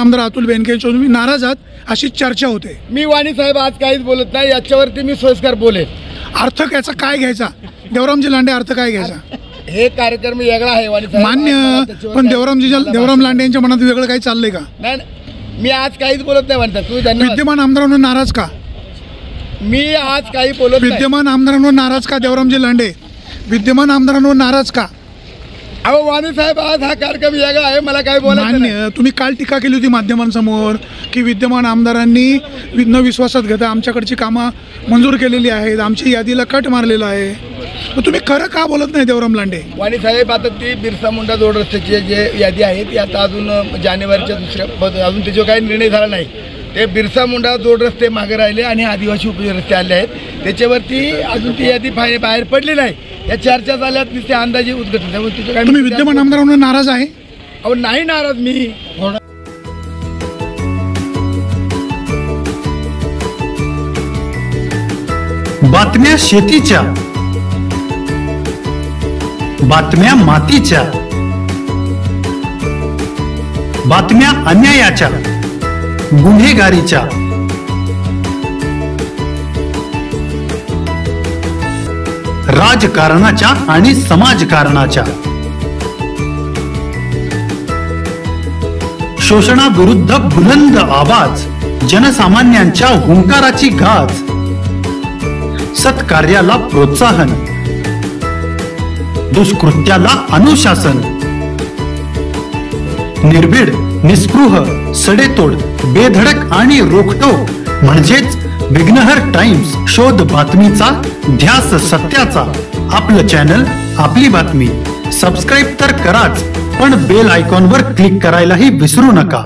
आमदार अतुल बेनकेंच्यावर तुम्ही नाराज आहात अशी चर्चा होते। मी वाणी साहेब आज काहीच बोलत नाही, याच्यावरती मी सोयीस्कर बोलेन। अर्थ याचा काय घ्यायचा देवरामजी लांडे, अर्थ काय घ्यायचा? हे कार्यक्रम वेगळा आहे वाणी साहेब, मान्य, पण देवराम लांडे यांच्या मनात वेगळं काही चाललंय का? नाही, मी आज काहीच बोलत नाही वाणी साहेब, तुम्ही धन्यवाद। विद्यमान आमदारांवर नाराज का? मी आज काही बोलत नाही। विद्यमान आमदारांवर नाराज का देवरामजी लांडे? विद्यमान आमदारांवर नाराज का? अहो वाणी साहेब, आज हा कार्यक्रम वेगळा आहे, मला काय बोलायचं नाही। मान्य, तुम्ही काल टीका केली होती माध्यमांसमोर की विद्यमान आमदारांनी न विश्वासात घेता आमच्याकडची कामं मंजूर केलेली आहेत, आमची यादीला कट मारलेला आहे, मग तुम्ही खरं का बोलत नाही देवराम लांडे? वाणी साहेब, आता ती बिरसा मुंडा जोड रस्त्याची जे यादी आहे ती आता अजून जानेवारीच्या दुसऱ्या अजून त्याच्यावर काही निर्णय झाला नाही। ते बिरसा मुंडा जोड रस्ते मागे राहिले आणि आदिवासी उपयोगी रस्ते आले आहेत, त्याच्यावरती अजून ती यादी बाहेर पडली नाही। या चर्चा झाल्यात, नुसते अंदाजे उद्घाटन त्यामुळे तिचं काय। तुम्ही विद्यमान आमदारांवर नाराज आहे? अहो नाही नाराज मी। बातम्या शेतीच्या, बातम्या मातीच्या, बातम्या अन्यायाच्या, गुन्हेगारीच्या, राजकारणाच्या आणि समाजकारणाच्या, शोषणाविरुद्ध बुलंद आवाज, जनसामान्यांच्या हुंकाराची गाज, सत्कार्याला प्रोत्साहन, दुष्कृत्याला अनुशासन, निर्भीड, निस्पृह, सडेतोड, बेधडक आणि रोखटोक म्हणजेच विघ्नहर टाइम्स। शोध बातमीचा, ध्यास सत्याचा। आपलं चॅनल, आपली बातमी। सबस्क्राईब तर कराच, पण बेल आयकॉनवर क्लिक करायलाही विसरू नका।